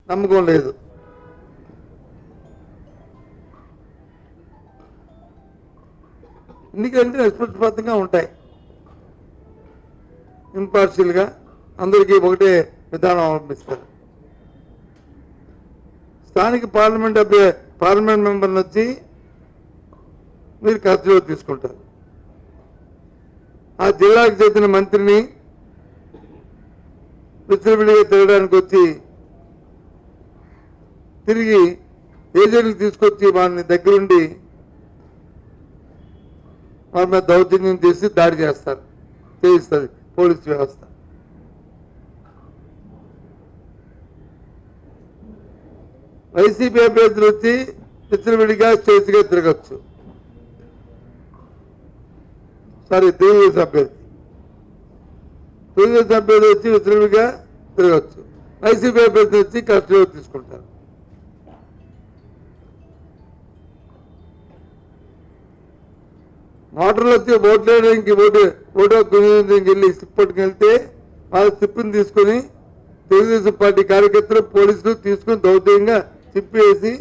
నమ్మకం లేదు. ఎన్నికలంటే నిష్పక్షపాతంగా ఉంటాయి, ఇంపార్షియల్గా అందరికీ ఒకటే విధానం అవలంబిస్తారు. స్థానిక పార్లమెంట్ మెంబర్ని వచ్చి మీరు కస్టడీలో తీసుకుంటారు. ఆ జిల్లాకు చెందిన మంత్రిని విచ్చలవిడిగా తిరగడానికి వచ్చి తిరిగి ఏజెంట్లు తీసుకొచ్చి వారిని దగ్గరుండి వారి మీద దౌర్జన్యం చేసి దాడి చేయిస్తుంది పోలీసు వ్యవస్థ. వైసీపీ అభ్యర్థులు వచ్చి విచ్చలవిడిగా స్వేచ్ఛగా తిరగచ్చు. తెలుగుదేశం అభ్యర్థి వచ్చి విచ్చలవిడిగా తిరగచ్చు. వైసీపీ అభ్యర్థి వచ్చి కస్టడీలో తీసుకుంటారు. మోటార్లు వచ్చి ఓట్లు వేయడానికి ఓటు వెళ్ళి స్లిప్ పట్టుకెళ్తే వాళ్ళ స్లిప్ని తీసుకుని తెలుగుదేశం పార్టీ కార్యకర్తలు పోలీసులు తీసుకుని దౌర్జన్యంగా తిప్పేసి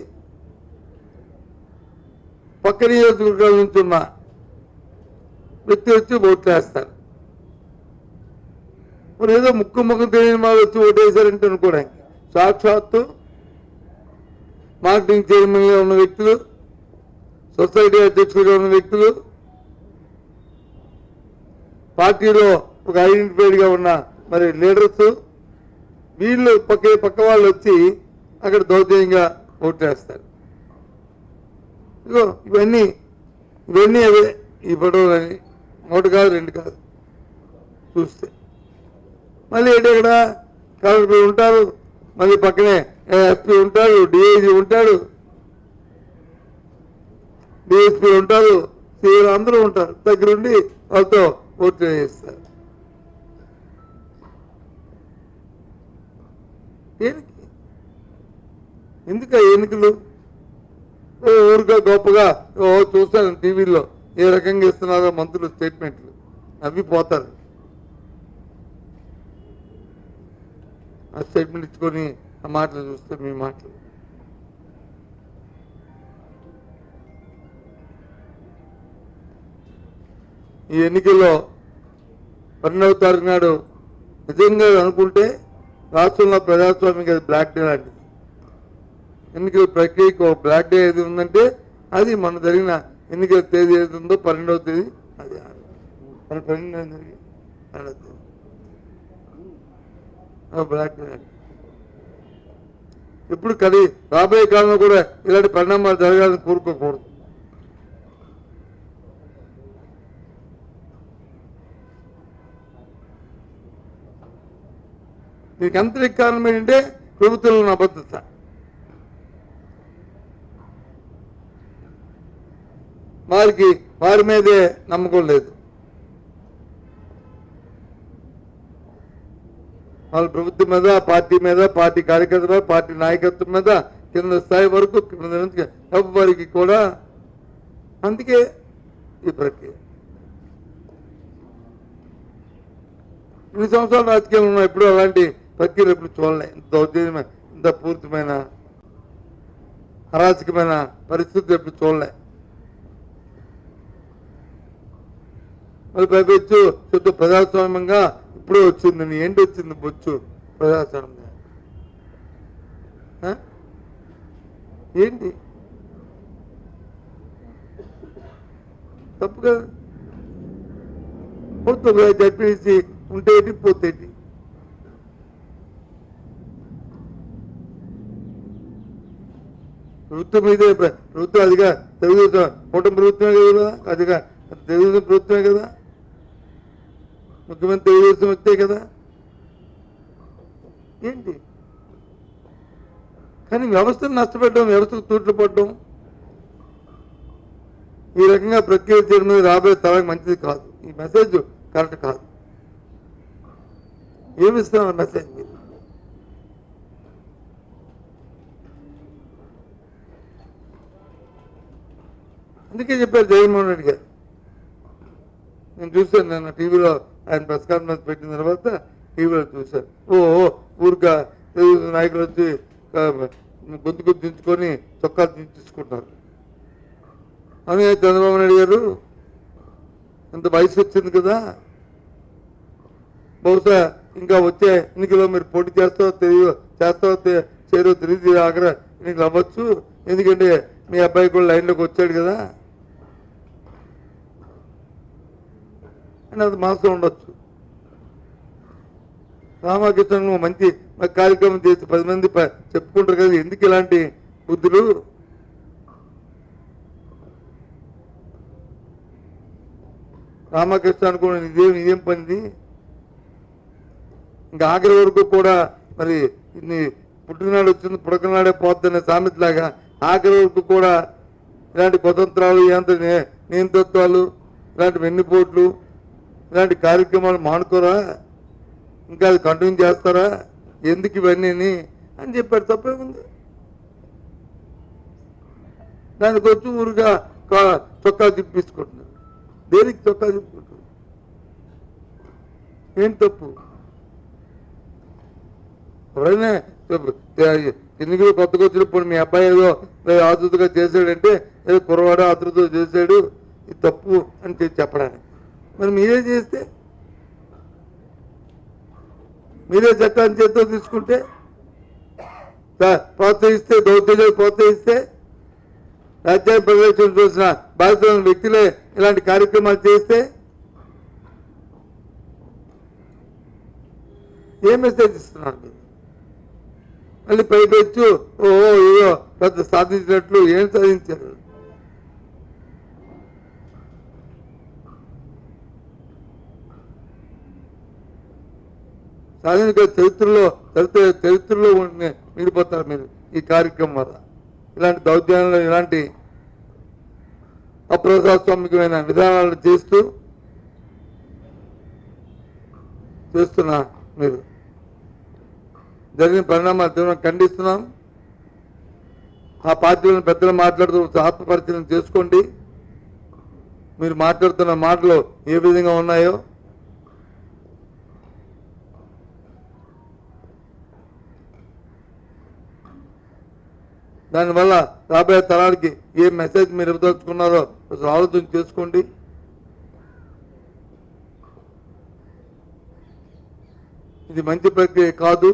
పక్క నియోజకవర్గాల నుంచి ఉన్న వ్యక్తి వచ్చి ఓట్లు వేస్తారు. మరి ఏదో ముక్కు తెలియని వాళ్ళు వచ్చి ఓటేశారంటే అనుకోవడానికి సాక్షాత్తు మార్కెటింగ్ చైర్మన్గా ఉన్న వ్యక్తులు, సొసైటీ అధ్యక్షులుగా ఉన్న వ్యక్తులు, పార్టీలో ఒక ఐడెంటిఫైడ్గా ఉన్న మరి లీడర్స్, వీళ్ళు పక్క వాళ్ళు వచ్చి అక్కడ దౌర్జన్యంగా ఓట్లేస్తారు. ఇగో ఇవన్నీ అవే ఈ ఫోటోలని, ఒకటి కాదు రెండు కాదు. చూస్తే మళ్ళీ ఏంటి, ఇక్కడ కలెక్టర్ ఉంటారు, మళ్ళీ పక్కనే ఎస్పీ ఉంటాడు, డిఐజీ ఉంటాడు, డిఎస్పీ ఉంటారు, సీఆర్ అందరూ ఉంటారు. దగ్గరుండి వాళ్ళతో ఓట్లు వేస్తారు. ఎందుకు ఎన్నికలు ఊరుగా గొప్పగా చూస్తాను టీవీలో ఏ రకంగా ఇస్తున్నారో మంత్రులు స్టేట్మెంట్లు నవ్విపోతారు. ఆ స్టేట్మెంట్ ఇచ్చుకొని ఆ మాటలు చూస్తే మీ మాటలు ఈ ఎన్నికల్లో 12వ తారీఖు నాడు నిజంగా అనుకుంటే రాష్ట్రంలో ప్రజాస్వామ్యం అది బ్లాక్ డే లాంటిది. ఎన్నికల ప్రక్రియకు ఒక బ్లాక్ డే ఏది ఉందంటే అది మన జరిగిన ఎన్నికల తేదీ ఏది ఉందో 12వ తేదీ, అది 12వ బ్లాక్ డే. ఇప్పుడు రాబోయే కాలంలో కూడా ఇలాంటి పరిణామాలు జరగాలని కోరుకోకూడదు. దీనికి అంతరిక కారణం ఏంటంటే ప్రభుత్వంలో అబద్ధత. వారి మీదే నమ్మకం లేదు. వాళ్ళ ప్రభుత్వం మీద, పార్టీ మీద, పార్టీ కార్యకర్తల మీద, పార్టీ నాయకత్వం మీద, కింద స్థాయి వరకు ఎవరికి కూడా. అందుకే ఈ ప్రక్రియ. ఇన్ని సంవత్సరాలు రాజకీయాలు ఉన్నాయి, ఎప్పుడు అలాంటి ప్రక్రియలు ఎప్పుడు చూడలే. ఇంత దౌర్జన్యమైన, ఇంత పూర్తిమైన అరాచకమైన పరిస్థితులు ఎప్పుడు చూడలే. వాళ్ళు పైపెచ్చు శుద్ధ ప్రజాస్వామ్యంగా ఇప్పుడే వచ్చింది. ఏంటి వచ్చింది బొచ్చు ప్రజాస్వామ్యంగా? ఏంటి తప్పు కదా? పోతుంది జడ్పీసీ ఉంటేటి పోతేటి. ప్రభుత్వం మీదే, ప్రభుత్వం అదిగా తెలుగుదేశం కూటమి ప్రభుత్వమే కదా, అదిగా తెలుగుదేశం ప్రభుత్వమే కదా, ముఖ్యమంత్రి తెలుగుదేశం వచ్చే కదా. ఏంటి కానీ వ్యవస్థను నష్టపెట్టడం, వ్యవస్థకు తూట్లు పడడం, ఈ రకంగా ప్రక్రియ చేయడం రాబోయే తరానికి మంచిది కాదు. ఈ మెసేజ్ కరెక్ట్ కాదు. ఏమిస్తున్నాం మెసేజ్ మీరు? అందుకే చెప్పారు జగన్మోహన్ రెడ్డి గారు. నేను చూశాను నిన్న టీవీలో, ఆయన ప్రెస్ కాన్ఫరెన్స్ పెట్టిన తర్వాత టీవీలో చూశాను. ఊరిగా తెలుగు నాయకులు వచ్చి గొంతుకు దించుకొని చొక్కాలు దించుకుంటారు. అని చంద్రబాబు నాయుడు గారు ఇంత వయసు వచ్చింది కదా, బహుశా ఇంకా వచ్చే ఎన్నికల్లో మీరు పోటీ చేస్తావో చేరో తెలియదు, ఆఖర ఎన్నికలు అవ్వచ్చు, ఎందుకంటే మీ అబ్బాయి కూడా లైన్లోకి వచ్చాడు కదా అని అది మాసం ఉండొచ్చు. రామకృష్ణ మంచి కార్యక్రమం చేసి 10 మంది చెప్పుకుంటారు కదా, ఎందుకు ఇలాంటి బుద్ధులు? రామకృష్ణ అనుకున్న ఇదేం పనిది? ఇంకా ఆఖరి వరకు కూడా మరి పుట్టినాడు వచ్చింది పుడకనాడే పోద్దనే సామెతలాగా ఆఖరి వరకు కూడా ఇలాంటి కుతంత్రాలు, ఇలాంటి నియంతృత్వాలు, ఇలాంటి వెన్నుపోట్లు, ఇలాంటి కార్యక్రమాలు మానుకోరా, ఇంకా అది కంటిన్యూ చేస్తారా, ఎందుకు ఇవన్నీ అని చెప్పాడు. తప్పేముంది? దానికి వచ్చి ఊరుగా చొక్కా తిప్పించుకుంటున్నారు. దేనికి చొక్కా తిప్పుకుంటారు? ఏం తప్పు? ఎవరైనా ఎన్నికలు కొత్తగా వచ్చినప్పుడు మీ అబ్బాయి ఏదో ఆతృతగా చేశాడంటే ఏదో కుర్రవాడు ఆతృత చేశాడు, ఇది తప్పు అని చెప్పడానికి. మరి మీరే చేస్తే, మీరే చట్టాన్ని చేతితో తీసుకుంటే, ప్రోత్సహిస్తే, దౌర్జన్యాలు ప్రోత్సహిస్తే, రాజ్యాంగ పరిరక్షణ చూసిన బాధిత వ్యక్తులే ఇలాంటి కార్యక్రమాలు చేస్తే ఏ మెసేజ్ ఇస్తున్నారు మీరు? మళ్ళీ పైపెచ్చు ఏదో పెద్ద సాధించినట్లు ఏం సాధించారు? సాధారణ చరిత్రలో మిగిలిపోతారు మీరు ఈ కార్యక్రమం వల్ల. ఇలాంటి దౌర్జన్యాలు, ఇలాంటి అప్రజాస్వామికమైన విధానాలు చేస్తున్నా మీరు జరిగిన పరిణామాలు తీవ్రంగా ఖండిస్తున్నాం. ఆ పార్టీలను పెద్దలు మాట్లాడుతూ ఆత్మపరిశీలన చేసుకోండి. మీరు మాట్లాడుతున్న మాటలు ఏ విధంగా ఉన్నాయో. దానివల్ల రాబోయే తరాలకి ఏ మెసేజ్ మీరు ఇవ్వదలుచుకున్నారో ఆలోచన చేసుకోండి. ఇది మంచి ప్రక్రియ కాదు.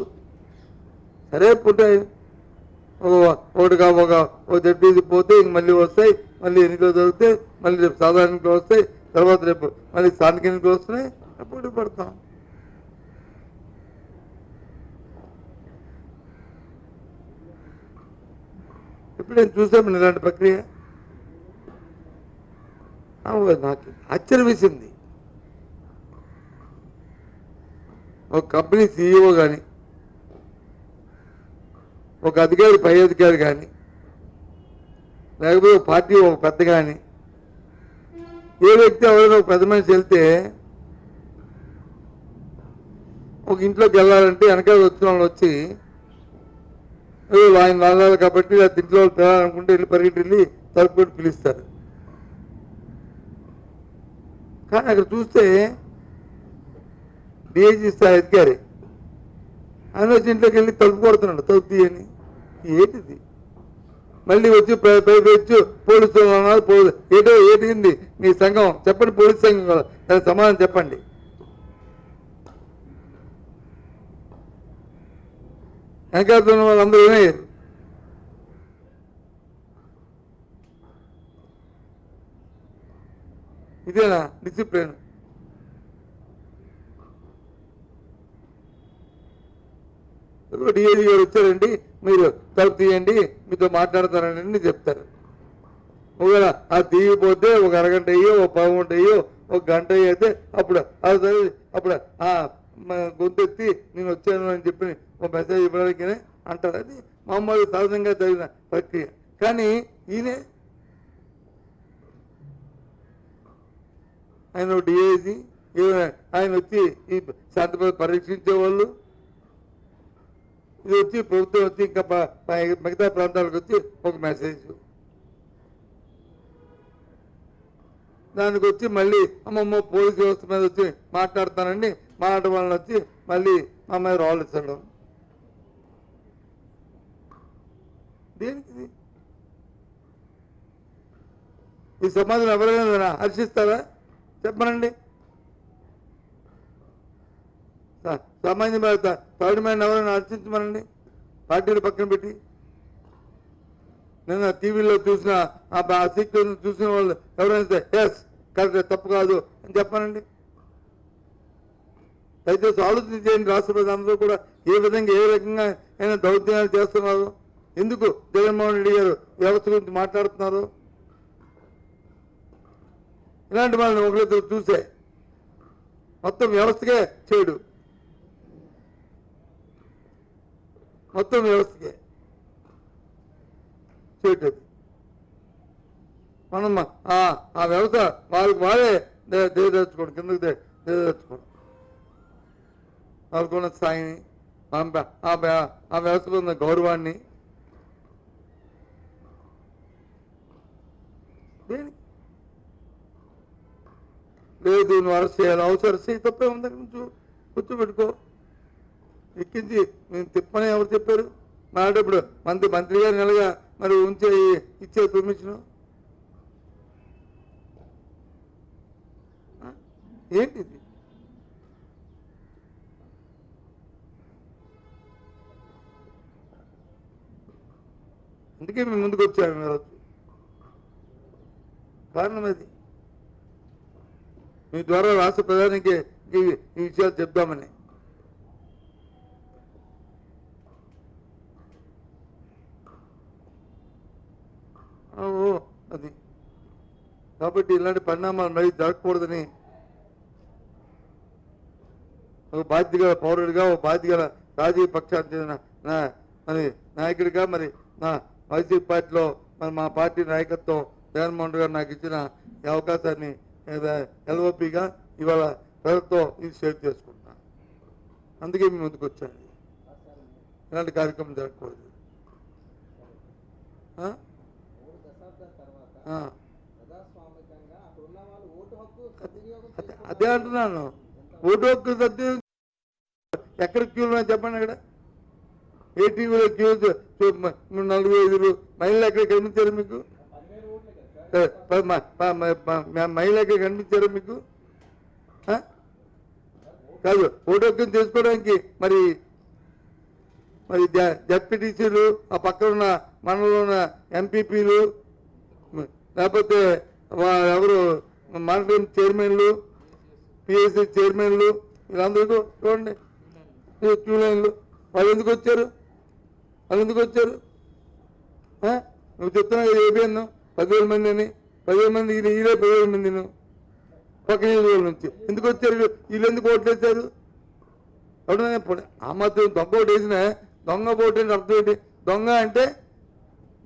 సరే పుట్టే ఒక జడ్పీసీ పోతే ఇంక మళ్ళీ వస్తాయి, మళ్ళీ ఎన్నికలు జరుగుతాయి, మళ్ళీ రేపు సాధారణ ఎన్నికలు వస్తాయి, తర్వాత రేపు మళ్ళీ స్థానిక ఎన్నికలు వస్తున్నాయి, పోటీ పడతాం. ఎప్పుడైనా చూసాము ఇలాంటి ప్రక్రియ? నాకు ఆశ్చర్యం వేసింది. ఒక కంపెనీ సీఈఓ కానీ, ఒక అధికారి పై అధికారి కానీ, లేకపోతే ఒక పార్టీ ఒక పెద్ద కానీ, ఏ వ్యక్తి ఎవరైనా ఒక పెద్ద మనిషి వెళ్తే ఒక ఇంట్లోకి వెళ్ళాలంటే వెనకాల వచ్చిన వాళ్ళు వచ్చి ఆయన వెళ్ళాలి కాబట్టి అది ఇంట్లో తినాలనుకుంటే వెళ్ళి పరిగెట్టి తలుపు పెట్టి పిలుస్తారు. కానీ అక్కడ చూస్తే డిఐజీ స్థాయి అధికారి ఆయన వచ్చి ఇంట్లోకి వెళ్ళి తలుపు కొడుతున్నాడు, తలుపు తీయని. ఏంటిది? మళ్ళీ వచ్చి పైపెచ్చు పోలీసులు ఉన్నారు. ఏంటింది మీ సంఘం? చెప్పండి, పోలీసు సంఘం కదా, దానికి సమాధానం చెప్పండి. వెనకాడుతున్న వాళ్ళందరూ ఏమయ్యారు? ఇదేనా డిసిప్లిన్? డిఐజీ గారు వచ్చారండి, మీరు తలుపు తీయండి, మీతో మాట్లాడతారని చెప్తారు. ఒకవేళ అది తీయకపోతే ఒక అరగంట అయ్యో, ఒక 10 గంట అయ్యో, ఒక గంట అయితే అప్పుడు గొంతెత్తి నేను వచ్చాను అని చెప్పి ఒక మెసేజ్ ఇవ్వడానికి అంటారు. అది మామూలు సహజంగా జరిగిన ప్రక్రియ. కానీ ఆయన డిఐజీ, ఆయన వచ్చి ఈ శాంతి పరీక్షించేవాళ్ళు, ఇది వచ్చి ప్రభుత్వం వచ్చి ఇంకా మిగతా ప్రాంతాలకు వచ్చి ఒక మెసేజ్, దానికి వచ్చి మళ్ళీ అమ్మమ్మ పోలీసు వ్యవస్థ మీద వచ్చి మాట్లాడతానండి, మాట్లాడే వాళ్ళని వచ్చి మళ్ళీ మా మీద రాళ్ళు ఇచ్చడం. దేనికి ఇది? ఈ సమాజం ఎవరైనా హర్షిస్తారా చెప్పనండి? సామాన్య థర్డ్ మ్యాన్ ఎవరైనా హర్షించమనండి పార్టీలు పక్కన పెట్టి. నేను టీవీలో చూసిన ఆ సీక్వెన్స్ చూసిన వాళ్ళు ఎవరైనా ఎస్ కరెక్ట్ తప్పు కాదు అని చెప్పానండి. దయచేసి ఆలోచన చేయండి. రాష్ట్ర ప్రజలందరూ కూడా ఏ విధంగా ఏ రకంగా అయినా దౌర్జన్యాలు చేస్తున్నారు. ఎందుకు జగన్మోహన్ రెడ్డి గారు వ్యవస్థ గురించి మాట్లాడుతున్నారు? ఇలాంటి వాళ్ళని ఒకరిద్దరు చూసే మొత్తం వ్యవస్థకే చేయడు, మొత్తం వ్యవస్థకే చేయటది. మనం ఆ వ్యవస్థ వాళ్ళకి వాళ్ళే దిగదర్చుకోండి, కిందకి దిగదర్చుకోండి. వాళ్ళకున్న స్థాయిని, ఆ వ్యవస్థలో ఉన్న గౌరవాన్ని లేదు నువ్వు అరెస్ట్ చేయాలి, అవసరం చేయి, తప్పే ఉంది. నుంచి కూర్చోబెట్టుకో, ఎక్కించి మేము తిప్పని ఎవరు చెప్పారు? మాట ఇప్పుడు మంత్రి గారు నెలగా మరి ఉంచే ఇచ్చే పర్మిషన్ ఏంటిది? అందుకే మేము ముందుకు వచ్చాము ఈరోజు. కారణం అది మీ ద్వారా రాష్ట్ర ప్రధానికి ఈ విషయాలు చెప్దామని. అది కాబట్టి ఇలాంటి పరిణామాలు మరీ జరగకూడదని ఒక బాధ్యత గల పౌరుడిగా, ఒక బాధ్యత గల రాజకీయ పక్షానికి చెందిన మరి నాయకుడిగా, మరి నా వైసీపీ పార్టీలో మరి మా పార్టీ నాయకత్వం జగన్మోహన్ రెడ్డి గారు నాకు ఇచ్చిన ఈ అవకాశాన్ని ఎల్ఓపిగా ఇవాళ ప్రజలతో ఇది షేర్ చేసుకుంటున్నాను. అందుకే మీ ముందుకు వచ్చాను. ఇలాంటి కార్యక్రమం జరగకూడదు. అదే అంటున్నాను, ఓటు హక్కు సద్వినియోగం ఎక్కడ క్యూలు చెప్పండి. అక్కడ ఏ టీవీలో క్యూ 45 మహిళలు ఎక్కడ కనిపించారు మీకు? మహిళలు ఎక్కడ కనిపించారు మీకు? కాదు, ఓటు హక్కును చేసుకోవడానికి మరి జడ్పీటీసీలు, ఆ పక్కన ఉన్న మనలో ఉన్న ఎంపీపీలు, లేకపోతే ఎవరు మానిటరింగ్ చైర్మన్లు, పిఎస్సీ చైర్మన్లు, వీళ్ళందరూ చూడండి క్యూ లైన్లు. వాళ్ళు ఎందుకు వచ్చారు? నువ్వు చెప్తున్నావు ఏబిఎన్ 10,000 మంది అని. 10,000 మంది ఈయన 10,000 మంది పక్క నియోజకవర్గం నుంచి ఎందుకు వచ్చారు? వీళ్ళు ఎందుకు ఓట్లు వేశారు? ఎవడన్నా ఆ మాత్రం దొంగ ఓటు వేసిన దొంగ ఓటు అంటే అర్థం ఏంటి? దొంగ అంటే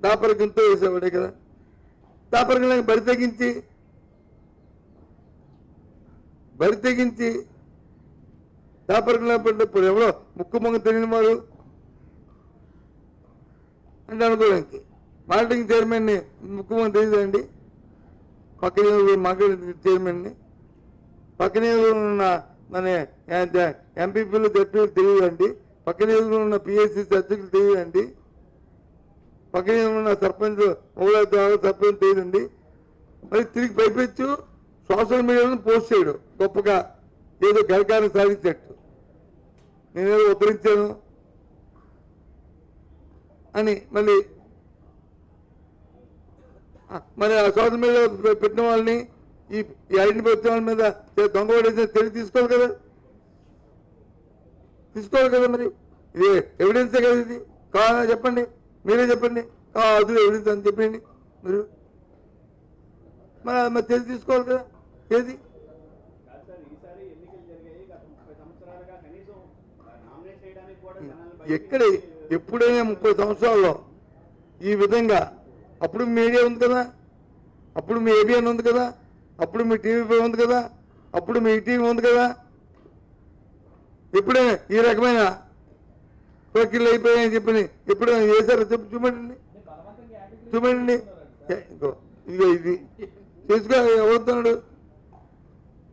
దాపరికంతో వేసేవాడే కదా. దాపరికం బరి తెగించి దాపరికం ఇప్పుడు ఎవరో ముక్కు మొంగ తెలియని వారు అంటే అనుకోవడానికి మార్కెటింగ్ చైర్మన్ని ముక్కు మొంగ తెలియదండి. పక్కనే చైర్మన్ని పక్కనే ఉన్న మన ఎంపీపీలు జడ్పీలు తెలియదండి. పక్కనే ఉన్న పిఎస్సీ అధ్యక్షులు తెలియదండి. పక్కనే ఉన్న సర్పంచ్ సర్పంచ్ తెలియదండి. మరి తిరిగి పైపెచ్చు సోషల్ మీడియాలో పోస్ట్ చేయడం గొప్పగా ఏదో గరికాన్ని సాధించట్టు, నేనేదో ఉద్ధరించాను అని. మళ్ళీ మరి ఆ సోషల్ మీడియా పెట్టిన వాళ్ళని ఈ ఐడెంటిఫై వచ్చిన వాళ్ళ మీద దొంగ ఓడేసిన తెలివి తీసుకోవాలి కదా. మరి ఇది ఎవిడెన్సే కదా. ఇది కావాలా చెప్పండి, మీరే చెప్పండి. కాదు ఎవిడెన్స్ అని చెప్పండి మీరు. మరి తెలివి తీసుకోవాలి కదా. ఏది ఎక్కడ ఎప్పుడైనా 30 సంవత్సరాల్లో ఈ విధంగా అప్పుడు మీ మీడియా ఉంది కదా, అప్పుడు మీ ఏబిఎన్ ఉంది కదా, అప్పుడు మీ టీవీ ఉంది కదా, అప్పుడు మీ టీవీ ఉంది కదా. ఎప్పుడైనా ఈ రకమైన టోకీలు అయిపోయాయని చెప్పని ఎప్పుడైనా చేశారో చూపండి. ఇదిగో ఇది చేసుకో ఎవరుతున్నాడు